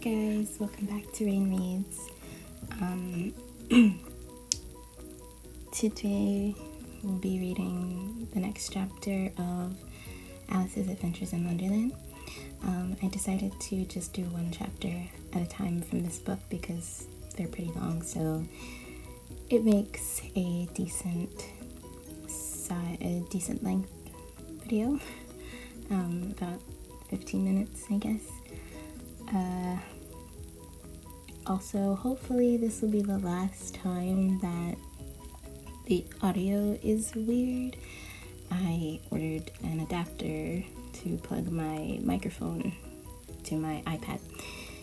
guys, welcome back to Rain Reads. Today we'll be reading the next chapter of Alice's Adventures in Wonderland. I decided to just do one chapter at a time from this book because they're pretty long, so it makes a decent length video, about 15 minutes, I guess. Also, hopefully this will be the last time that the audio is weird. I ordered an adapter to plug my microphone to my iPad,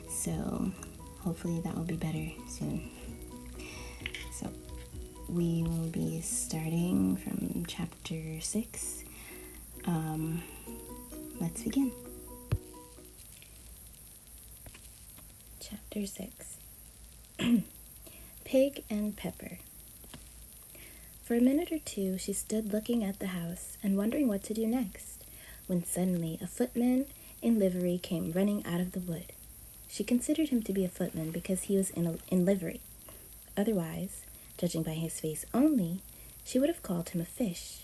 so hopefully that will be better soon. So we will be starting from chapter 6. Let's begin. Chapter 6. Pig and Pepper. For a minute or two, she stood looking at the house and wondering what to do next, when suddenly a footman in livery came running out of the wood. She considered him to be a footman because he was in livery. Otherwise, judging by his face only, she would have called him a fish,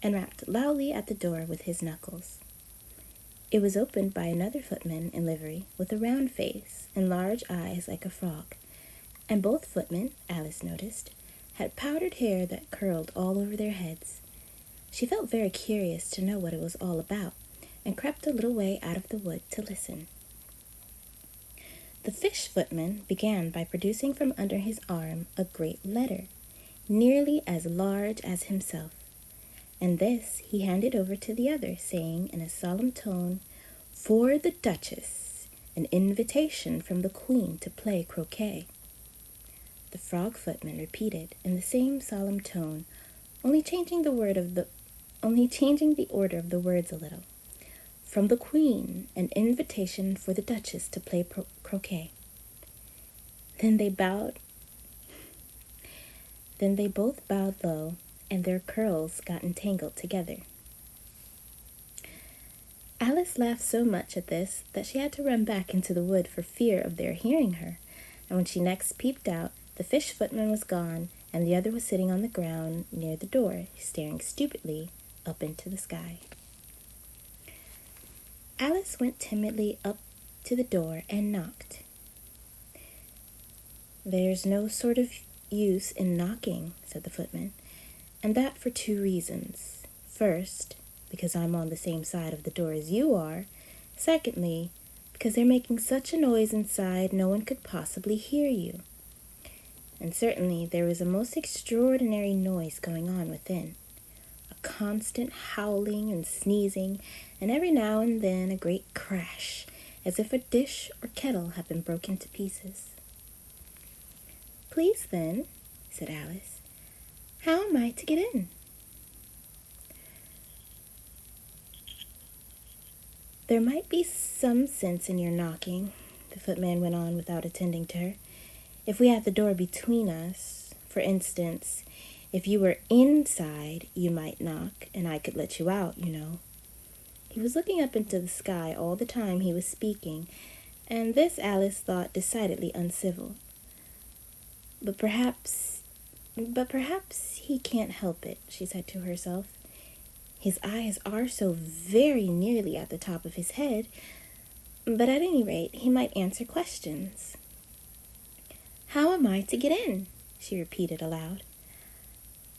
and rapped loudly at the door with his knuckles. It was opened by another footman in livery with a round face and large eyes like a frog, and both footmen, Alice noticed, had powdered hair that curled all over their heads. She felt very curious to know what it was all about, and crept a little way out of the wood to listen. The fish footman began by producing from under his arm a great letter, nearly as large as himself, and this he handed over to the other, saying in a solemn tone, "For the Duchess, an invitation from the Queen to play croquet." The frog footman repeated in the same solemn tone, only changing the order of the words a little. "From the Queen, an invitation for the Duchess to play croquet." Then they both bowed low, and their curls got entangled together. Alice laughed so much at this that she had to run back into the wood for fear of their hearing her, and when she next peeped out, the fish footman was gone, and the other was sitting on the ground near the door, staring stupidly up into the sky. Alice went timidly up to the door and knocked. "There's no sort of use in knocking," said the footman, "and that for 2 reasons. First, because I'm on the same side of the door as you are. Secondly, because they're making such a noise inside no one could possibly hear you." And certainly there was a most extraordinary noise going on within, a constant howling and sneezing, and every now and then a great crash, as if a dish or kettle had been broken to pieces. "Please, then," said Alice, "how am I to get in?" "There might be some sense in your knocking," the footman went on without attending to her, "if we had the door between us. For instance, if you were inside, you might knock, and I could let you out, you know." He was looking up into the sky all the time he was speaking, and this Alice thought decidedly uncivil. But perhaps he can't help it," she said to herself. "His eyes are so very nearly at the top of his head, but at any rate he might answer questions." "How am I to get in?" she repeated aloud.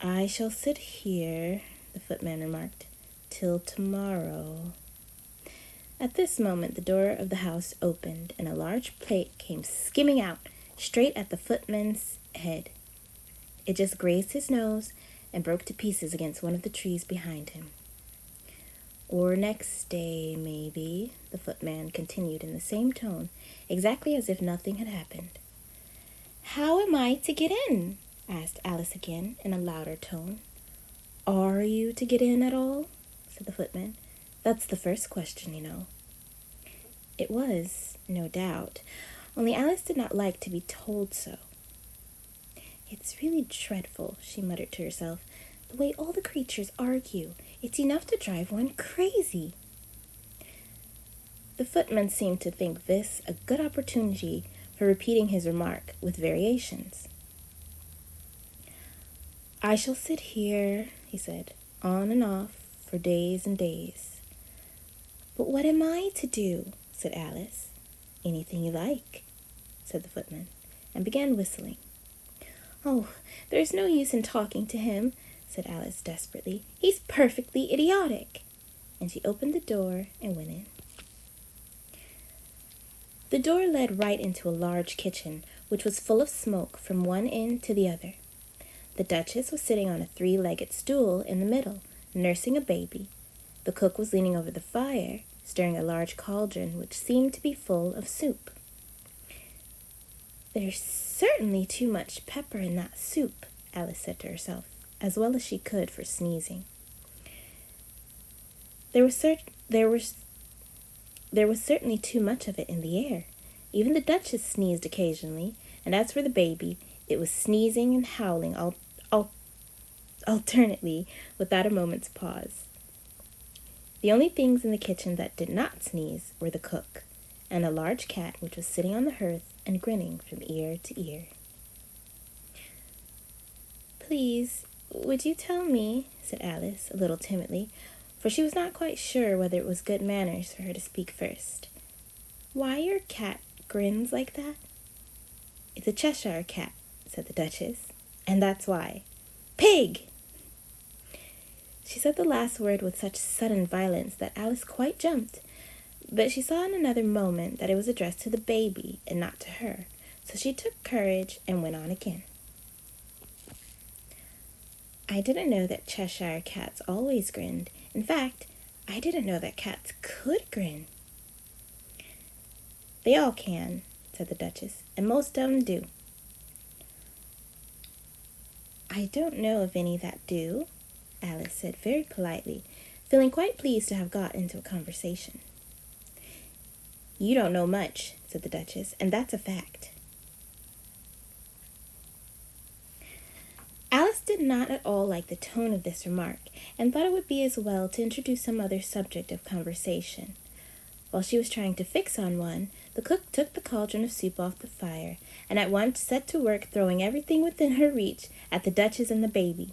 "I shall sit here," the footman remarked, "till tomorrow." At this moment the door of the house opened, and a large plate came skimming out, straight at the footman's head. It just grazed his nose and broke to pieces against one of the trees behind him. "Or next day, maybe," the footman continued in the same tone, exactly as if nothing had happened. "How am I to get in?" asked Alice again in a louder tone. "Are you to get in at all?" said the footman. "That's the first question, you know." It was, no doubt, only Alice did not like to be told so. "It's really dreadful," she muttered to herself, "the way all the creatures argue. It's enough to drive one crazy." The footman seemed to think this a good opportunity for repeating his remark with variations. "I shall sit here," he said, "on and off for days and days." "But what am I to do?" said Alice. "Anything you like," said the footman, and began whistling. "Oh, there's no use in talking to him," said Alice desperately. "He's perfectly idiotic." And she opened the door and went in. The door led right into a large kitchen, which was full of smoke from one end to the other. The Duchess was sitting on a three-legged stool in the middle, nursing a baby. The cook was leaning over the fire, stirring a large cauldron which seemed to be full of soup. "There's certainly too much pepper in that soup," Alice said to herself, as well as she could for sneezing. There was certainly too much of it in the air. Even the Duchess sneezed occasionally, and as for the baby, it was sneezing and howling alternately without a moment's pause. The only things in the kitchen that did not sneeze were the cook and a large cat which was sitting on the hearth and grinning from ear to ear. "Please, would you tell me," said Alice, a little timidly, for she was not quite sure whether it was good manners for her to speak first, "why your cat grins like that?" "It's a Cheshire cat," said the Duchess, "and that's why. Pig!" She said the last word with such sudden violence that Alice quite jumped, but she saw in another moment that it was addressed to the baby and not to her, so she took courage and went on again. "I didn't know that Cheshire cats always grinned. In fact, I didn't know that cats could grin." "They all can," said the Duchess, "and most of 'em do." "I don't know of any that do," Alice said very politely, feeling quite pleased to have got into a conversation. "You don't know much," said the Duchess, "and that's a fact." Alice did not at all like the tone of this remark, and thought it would be as well to introduce some other subject of conversation. While she was trying to fix on one, the cook took the cauldron of soup off the fire, and at once set to work throwing everything within her reach at the Duchess and the baby.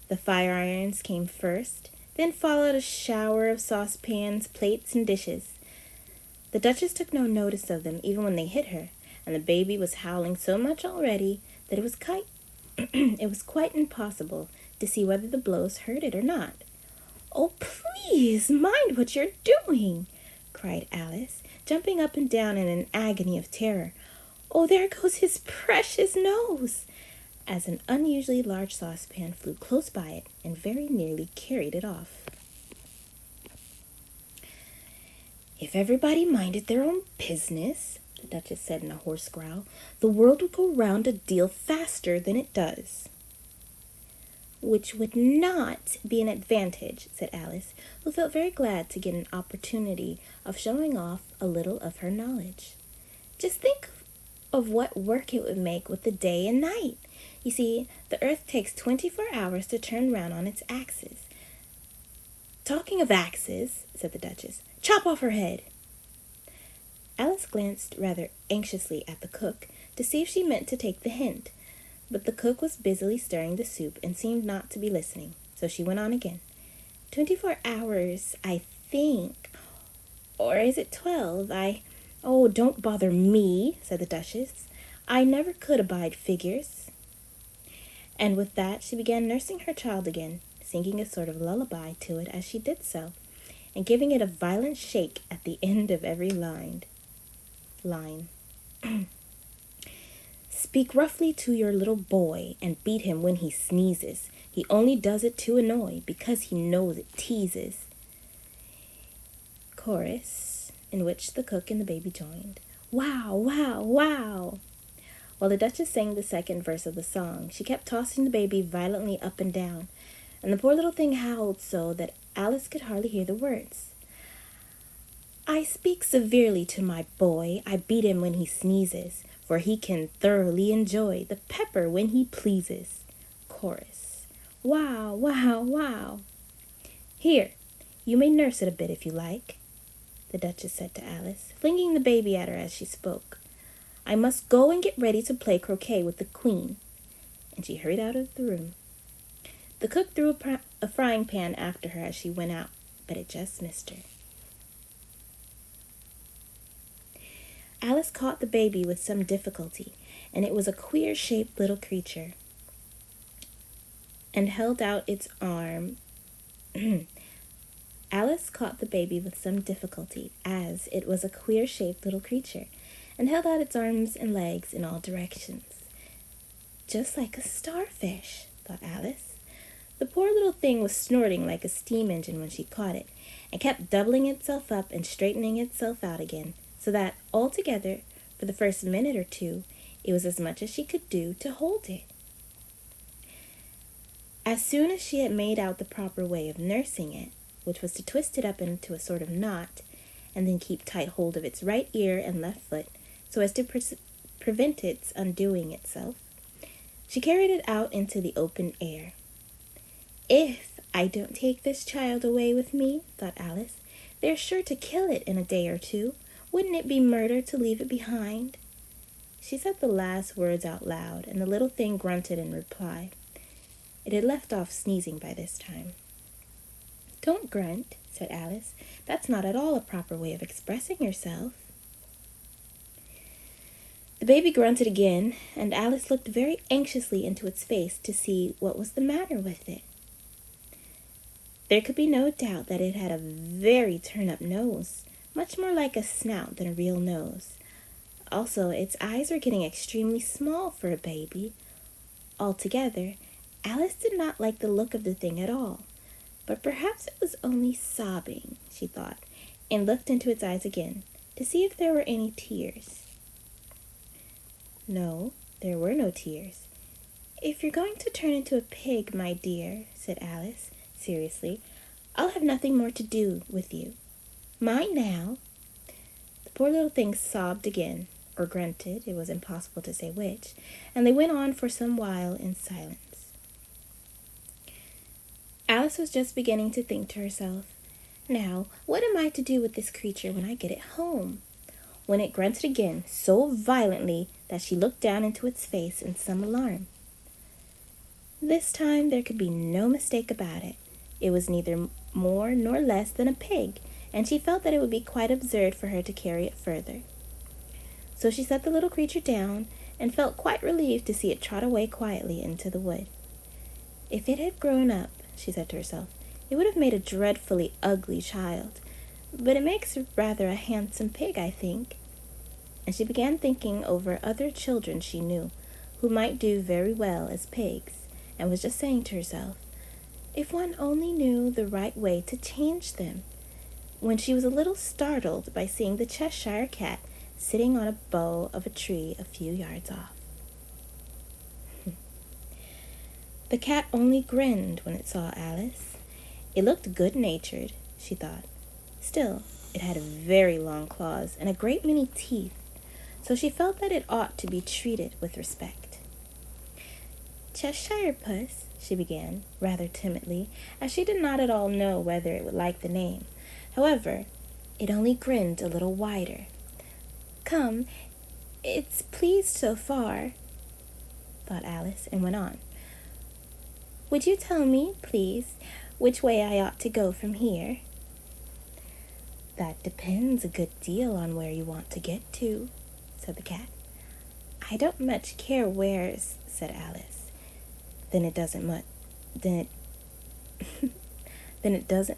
The fire irons came first, then followed a shower of saucepans, plates, and dishes. The Duchess took no notice of them even when they hit her, and the baby was howling so much already that it was quite impossible to see whether the blows hurt it or not. "Oh, please, mind what you're doing!" cried Alice, jumping up and down in an agony of terror. "Oh, there goes his precious nose!" as an unusually large saucepan flew close by it and very nearly carried it off. "If everybody minded their own business," the Duchess said in a hoarse growl, "the world would go round a deal faster than it does." "Which would not be an advantage," said Alice, who felt very glad to get an opportunity of showing off a little of her knowledge. "Just think of what work it would make with the day and night. You see, the earth takes 24 hours to turn round on its axis." "Talking of axes," said the Duchess, "chop off her head." Alice glanced rather anxiously at the cook to see if she meant to take the hint, but the cook was busily stirring the soup and seemed not to be listening, so she went on again. 24 hours, I think. Or is it 12? Oh, don't bother me," said the Duchess. "I never could abide figures." And with that she began nursing her child again, singing a sort of lullaby to it as she did so, and giving it a violent shake at the end of every line. "Speak roughly to your little boy and beat him when he sneezes. He only does it to annoy, because he knows it teases." Chorus, in which the cook and the baby joined. "Wow, wow, wow!" While the Duchess sang the second verse of the song, she kept tossing the baby violently up and down, and the poor little thing howled so that Alice could hardly hear the words. "I speak severely to my boy, I beat him when he sneezes, for he can thoroughly enjoy the pepper when he pleases." Chorus. "Wow, wow, wow!" "Here, you may nurse it a bit if you like." the Duchess said to Alice, flinging the baby at her as she spoke. "I must go and get ready to play croquet with the Queen." And she hurried out of the room. The cook threw a frying pan after her as she went out, but it just missed her. Alice caught the baby with some difficulty, and it was a queer-shaped little creature, and held out its arm. Alice caught the baby with some difficulty, as it was a queer-shaped little creature, and held out its arms and legs in all directions. "Just like a starfish," thought Alice. The poor little thing was snorting like a steam engine when she caught it, and kept doubling itself up and straightening itself out again, so that, altogether, for the first minute or two, it was as much as she could do to hold it. As soon as she had made out the proper way of nursing it, which was to twist it up into a sort of knot, and then keep tight hold of its right ear and left foot, so as to prevent its undoing itself, she carried it out into the open air. "If I don't take this child away with me," thought Alice, "they're sure to kill it in a day or two. Wouldn't it be murder to leave it behind?" She said the last words out loud, and the little thing grunted in reply. It had left off sneezing by this time. "Don't grunt," said Alice. "That's not at all a proper way of expressing yourself." The baby grunted again, and Alice looked very anxiously into its face to see what was the matter with it. There could be no doubt that it had a very turn-up nose, much more like a snout than a real nose. Also, its eyes were getting extremely small for a baby. Altogether, Alice did not like the look of the thing at all, but perhaps it was only sobbing, she thought, and looked into its eyes again to see if there were any tears. No, there were no tears. "If you're going to turn into a pig, my dear," said Alice, seriously, "I'll have nothing more to do with you. Mind now." The poor little thing sobbed again, or grunted, it was impossible to say which, and they went on for some while in silence. Alice was just beginning to think to herself, "Now, what am I to do with this creature when I get it home?" when it grunted again so violently that she looked down into its face in some alarm. This time there could be no mistake about it. It was neither more nor less than a pig, and she felt that it would be quite absurd for her to carry it further. So she set the little creature down and felt quite relieved to see it trot away quietly into the wood. "If it had grown up," she said to herself, "it would have made a dreadfully ugly child, but it makes rather a handsome pig, I think." And she began thinking over other children she knew who might do very well as pigs, and was just saying to herself, "If one only knew the right way to change them," when she was a little startled by seeing the Cheshire Cat sitting on a bough of a tree a few yards off. The cat only grinned when it saw Alice. It looked good-natured, she thought. Still, it had very long claws and a great many teeth, so she felt that it ought to be treated with respect. "Cheshire Puss," she began, rather timidly, as she did not at all know whether it would like the name. However, it only grinned a little wider. "Come, it's pleased so far," thought Alice, and went on. "Would you tell me, please, which way I ought to go from here?" "That depends a good deal on where you want to get to," said the cat. "I don't much care where's," said Alice. Then it doesn't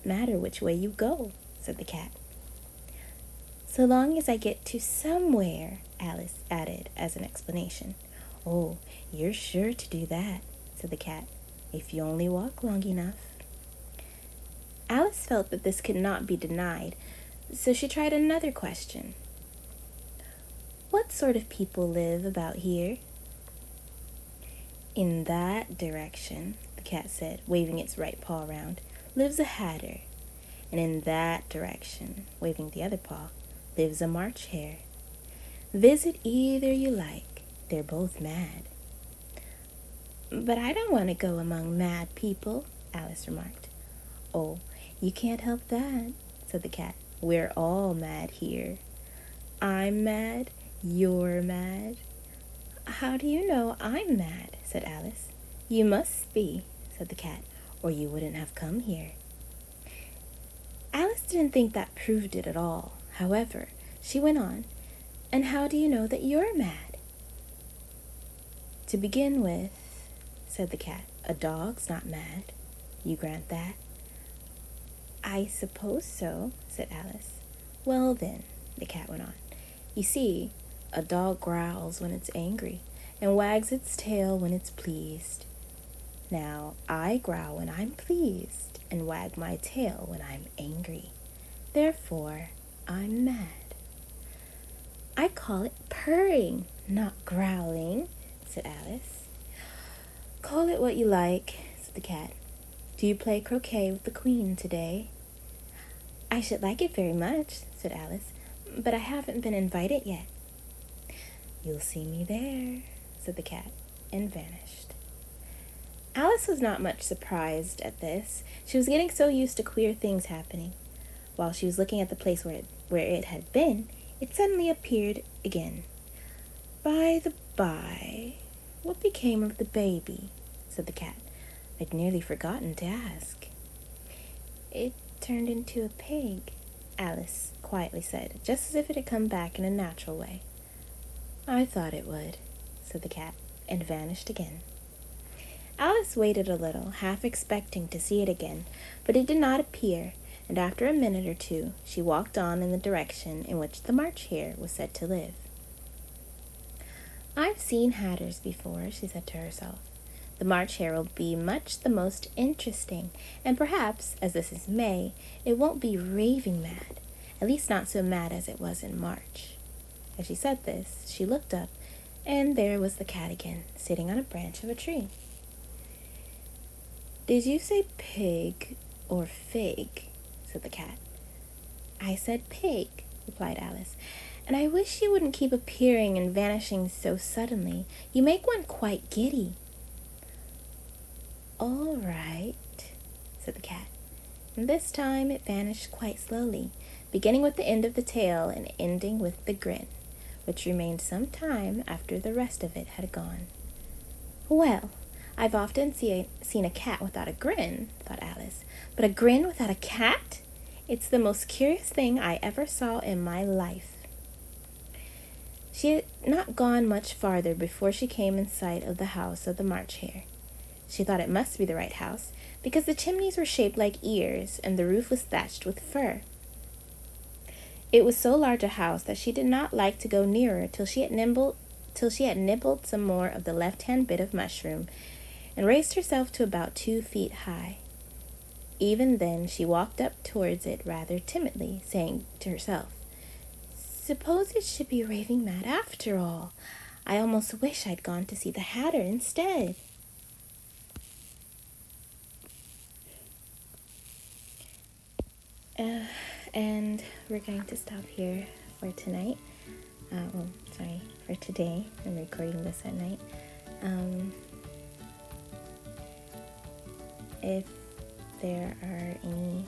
matter which way you go," said the cat. "So long as I get to somewhere," Alice added as an explanation. "Oh, you're sure to do that," said the cat, "if you only walk long enough." Alice felt that this could not be denied, so she tried another question. "What sort of people live about here?" "In that direction," the cat said, waving its right paw around, "lives a hatter, and in that direction," waving the other paw, "lives a March hare. Visit either you like. They're both mad." "But I don't want to go among mad people," Alice remarked. "Oh, you can't help that," said the cat. We're all mad here. I'm mad. You're mad. How do you know I'm mad? Said Alice. You must be, said the cat, or you wouldn't have come here. Alice didn't think that proved it at all. However, she went on, and how do you know that you're mad? To begin with, said the cat, a dog's not mad. You grant that? I suppose so, said Alice. Well then, the cat went on, you see, a dog growls when it's angry and wags its tail when it's pleased. Now, I growl when I'm pleased and wag my tail when I'm angry. Therefore, I'm mad. I call it purring, not growling, said Alice. Call it what you like, said the cat. Do you play croquet with the queen today? I should like it very much, said Alice, but I haven't been invited yet. You'll see me there, said the cat, and vanished. Alice was not much surprised at this. She was getting so used to queer things happening. While she was looking at the place where it had been, it suddenly appeared again. By the by, what became of the baby? Said the cat. I'd nearly forgotten to ask. It turned into a pig, Alice quietly said, just as if it had come back in a natural way. I thought it would, said the cat, and vanished again. Alice waited a little, half expecting to see it again, but it did not appear, and after a minute or two she walked on in the direction in which the March Hare was said to live. I've seen hatters before, she said to herself. The March Hare will be much the most interesting, and perhaps, as this is May, it won't be raving mad, at least not so mad as it was in March. As she said this, she looked up, and there was the cat again, sitting on a branch of a tree. Did you say pig or fig? Said the cat. I said pig, replied Alice, and I wish you wouldn't keep appearing and vanishing so suddenly. You make one quite giddy. All right, said the cat, and this time it vanished quite slowly, beginning with the end of the tail and ending with the grin, which remained some time after the rest of it had gone. Well, I've often seen a cat without a grin, thought Alice, but a grin without a cat? It's the most curious thing I ever saw in my life. She had not gone much farther before she came in sight of the house of the March Hare. She thought it must be the right house, because the chimneys were shaped like ears, and the roof was thatched with fur. It was so large a house that she did not like to go nearer till she had nibbled some more of the left-hand bit of mushroom, and raised herself to about 2 feet high. Even then she walked up towards it rather timidly, saying to herself, Suppose it should be raving mad after all. I almost wish I'd gone to see the Hatter instead. And we're going to stop here for tonight. For today. I'm recording this at night. If there are any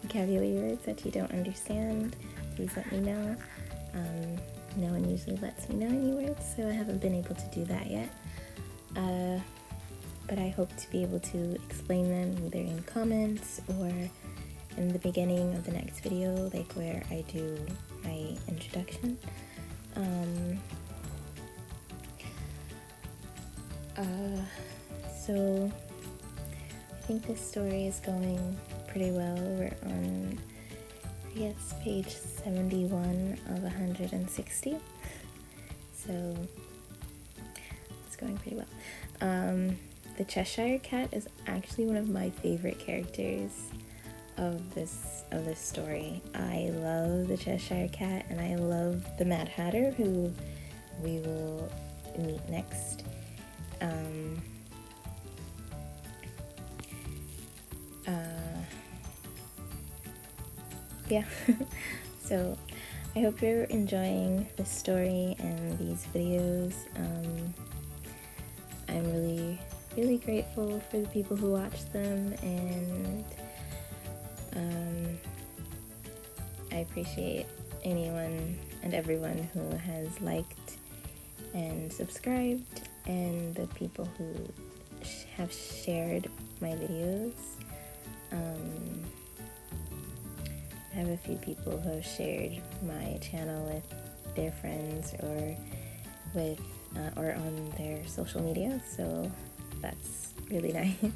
vocabulary words that you don't understand, please let me know. No one usually lets me know any words, so I haven't been able to do that yet. But I hope to be able to explain them either in comments or in the beginning of the next video, like where I do my introduction. So I think this story is going pretty well. We're on, I guess, page 71 of 160. So it's going pretty well. The Cheshire Cat is actually one of my favorite characters of this story. I love the Cheshire Cat, and I love the Mad Hatter, who we will meet next. Yeah. So I hope you're enjoying this story and these videos. I'm really grateful for the people who watch them, and I appreciate anyone and everyone who has liked and subscribed, and the people who have shared my videos. I have a few people who have shared my channel with their friends or with or on their social media, so that's really nice.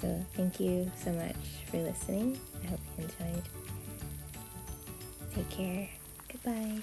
So thank you so much for listening. I hope you enjoyed. Take care. Goodbye.